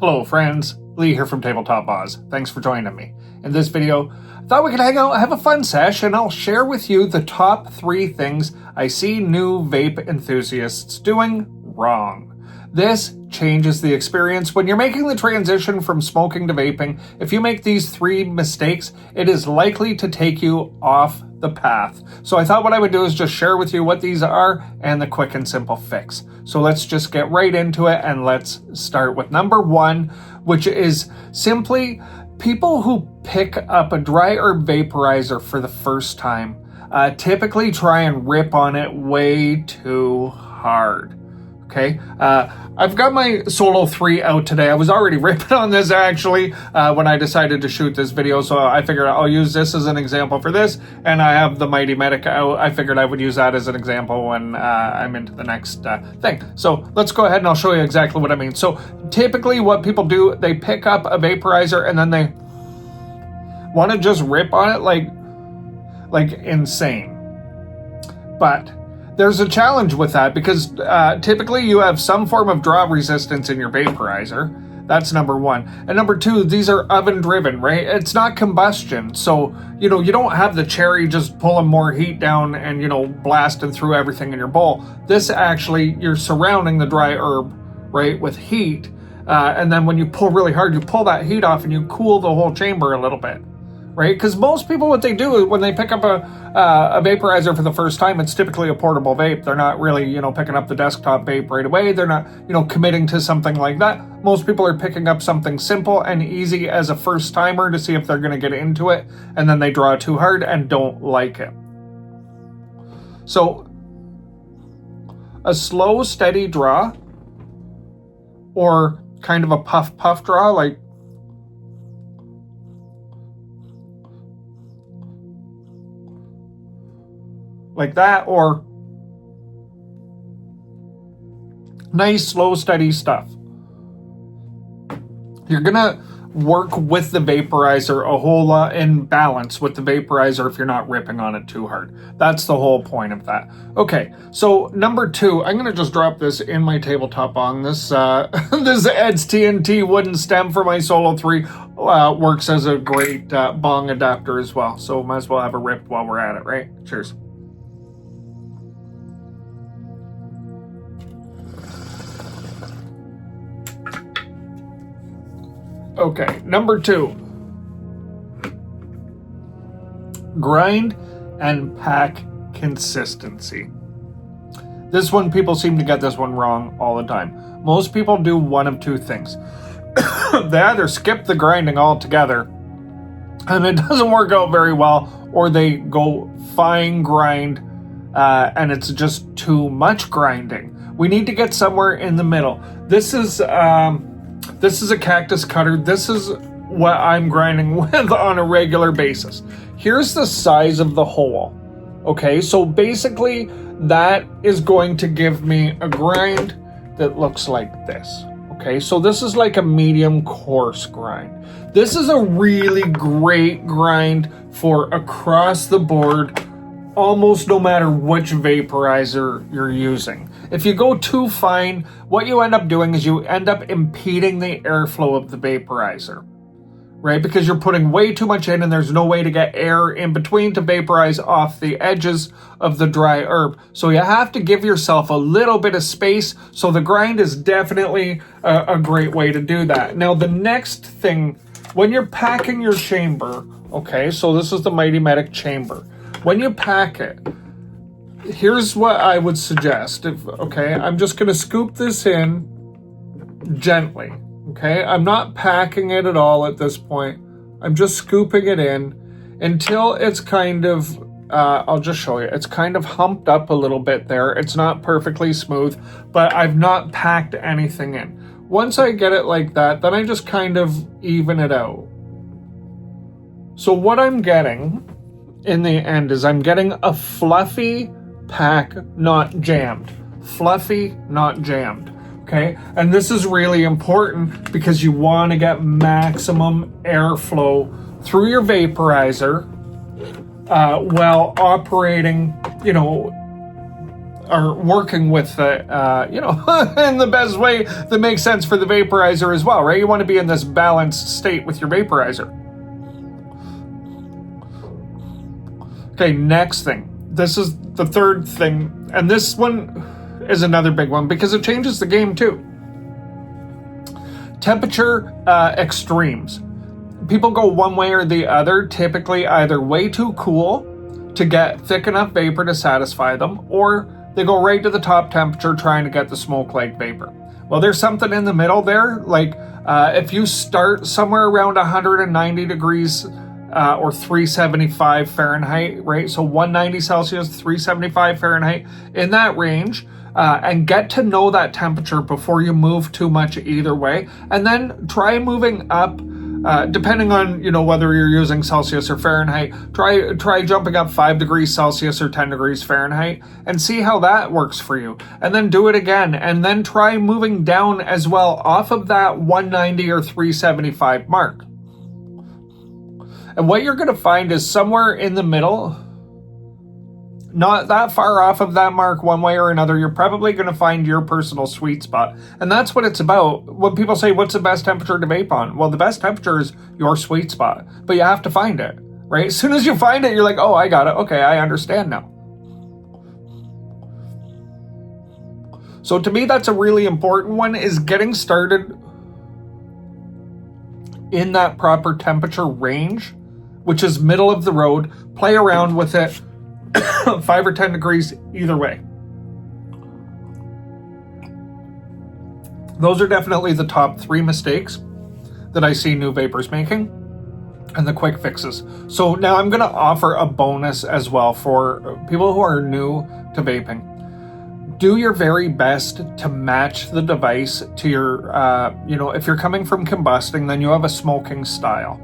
Hello friends, Lee here from TableTop Vase. Thanks for joining me. In this video, I thought we could hang out, have a fun sesh, and I'll share with you the top 3 things I see new vape enthusiasts doing wrong. This changes the experience when you're making the transition from smoking to vaping. If you make these 3 mistakes, it is likely to take you off the path. So I thought what I would do is just share with you what these are and the quick and simple fix. So let's just get right into it, and let's start with number 1, which is simply people who pick up a dry herb vaporizer for the first time typically try and rip on it way too hard. Okay, I've got my Solo 3 out today. I was already ripping on this actually when I decided to shoot this video, so I figured I'll use this as an example for this, and I have the Mighty Medic out. I figured I would use that as an example when I'm into the next thing. So let's go ahead and I'll show you exactly what I mean. So typically what people do, they pick up a vaporizer and then they want to just rip on it like insane. But there's a challenge with that because typically you have some form of draw resistance in your vaporizer. That's number 1. And number 2, these are oven driven, right? It's not combustion. So, you don't have the cherry just pulling more heat down and, blasting through everything in your bowl. This actually, you're surrounding the dry herb, right, with heat. And then when you pull really hard, you pull that heat off and you cool the whole chamber a little bit. Right? Because most people, what they do is when they pick up a vaporizer for the first time, it's typically a portable vape. They're not really, picking up the desktop vape right away. They're not, committing to something like that. Most people are picking up something simple and easy as a first timer to see if they're going to get into it, and then they draw too hard and don't like it. So a slow, steady draw, or kind of a puff draw, like that, or nice, slow, steady stuff. You're gonna work with the vaporizer a whole lot in balance with the vaporizer if you're not ripping on it too hard. That's the whole point of that. Okay, so number 2, I'm gonna just drop this in my tabletop bong. This this Ed's TNT wooden stem for my Solo 3 works as a great bong adapter as well. So might as well have a rip while we're at it, right? Cheers. Okay, number 2, grind and pack consistency. This one, people seem to get this one wrong all the time. Most people do one of 2 things. They either skip the grinding altogether, and it doesn't work out very well, or they go fine grind, and it's just too much grinding. We need to get somewhere in the middle. This is a cactus cutter. This is what I'm grinding with on a regular basis. Here's the size of the hole. Okay, so basically that is going to give me a grind that looks like this. Okay, so this is like a medium coarse grind. This is a really great grind for across the board, almost no matter which vaporizer you're using. If you go too fine, what you end up doing is you end up impeding the airflow of the vaporizer, right? Because you're putting way too much in and there's no way to get air in between to vaporize off the edges of the dry herb. So you have to give yourself a little bit of space. So the grind is definitely a great way to do that. Now, the next thing, when you're packing your chamber, okay, so this is the Mighty Medic chamber. When you pack it, here's what I would suggest. I'm just going to scoop this in gently. Okay, I'm not packing it at all at this point. I'm just scooping it in until it's kind of, I'll just show you. It's kind of humped up a little bit there. It's not perfectly smooth, but I've not packed anything in. Once I get it like that, then I just kind of even it out. So what I'm getting in the end is I'm getting a fluffy pack, not jammed. Fluffy, not jammed. Okay, and this is really important because you want to get maximum airflow through your vaporizer while operating, are working with it, in the best way that makes sense for the vaporizer as well, right? You want to be in this balanced state with your vaporizer. Okay, next thing. This is the third thing, and this one is another big one because it changes the game too. Temperature extremes. People go one way or the other, typically either way too cool to get thick enough vapor to satisfy them, or they go right to the top temperature trying to get the smoke like vapor. Well, there's something in the middle there. Like if you start somewhere around 190 degrees or 375 Fahrenheit, right? So 190 Celsius, 375 Fahrenheit, in that range, and get to know that temperature before you move too much either way. And then try moving up, depending on, whether you're using Celsius or Fahrenheit, try jumping up 5 degrees Celsius or 10 degrees Fahrenheit and see how that works for you. And then do it again. And then try moving down as well off of that 190 or 375 mark. And what you're going to find is somewhere in the middle, not that far off of that mark one way or another, you're probably going to find your personal sweet spot. And that's what it's about. When people say, what's the best temperature to vape on? Well, the best temperature is your sweet spot, but you have to find it, right? As soon as you find it, you're like, oh, I got it. Okay, I understand now. So to me, that's a really important one, is getting started in that proper temperature range, which is middle of the road. Play around with it. 5 or 10 degrees either way. Those are definitely the top 3 mistakes that I see new vapors making, and the quick fixes. So now I'm going to offer a bonus as well for people who are new to vaping. Do your very best to match the device to your, if you're coming from combusting, then you have a smoking style.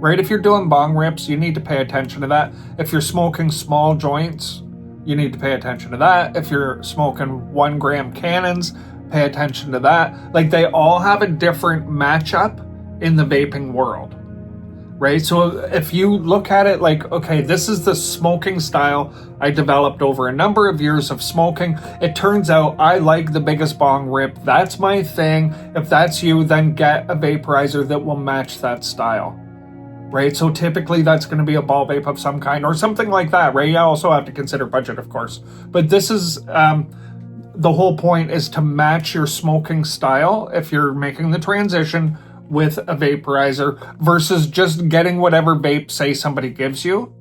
Right, if you're doing bong rips, you need to pay attention to that. If you're smoking small joints, you need to pay attention to that. If you're smoking 1 gram cannons, pay attention to that. Like, they all have a different matchup in the vaping world, right? So if you look at it like, okay, this is the smoking style I developed over a number of years of smoking. It turns out I like the biggest bong rip. That's my thing. If that's you, then get a vaporizer that will match that style. Right, so typically that's going to be a ball vape of some kind or something like that, right? You also have to consider budget, of course. But this is, the whole point is to match your smoking style if you're making the transition with a vaporizer versus just getting whatever vape, say, somebody gives you,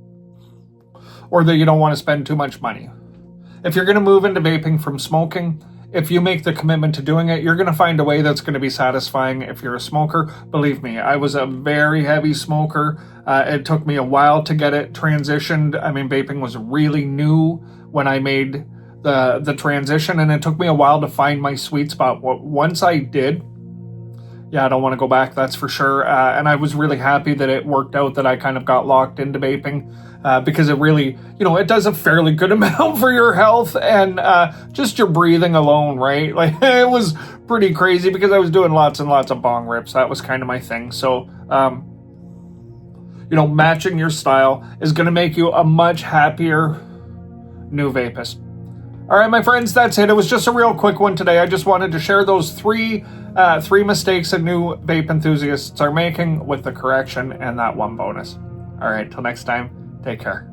or that you don't want to spend too much money. If you're going to move into vaping from smoking, if you make the commitment to doing it, you're going to find a way that's going to be satisfying if you're a smoker. Believe me, I was a very heavy smoker. It took me a while to get it transitioned. I mean, vaping was really new when I made the transition, and it took me a while to find my sweet spot. Once I did, yeah, I don't want to go back, that's for sure. And I was really happy that it worked out, that I kind of got locked into vaping. Because it really, it does a fairly good amount for your health and just your breathing alone, right? Like, it was pretty crazy because I was doing lots and lots of bong rips. That was kind of my thing. So, matching your style is going to make you a much happier new vapist. All right, my friends, that's it. It was just a real quick one today. I just wanted to share those three mistakes that new vape enthusiasts are making with the correction and that one bonus. All right, till next time. Take care.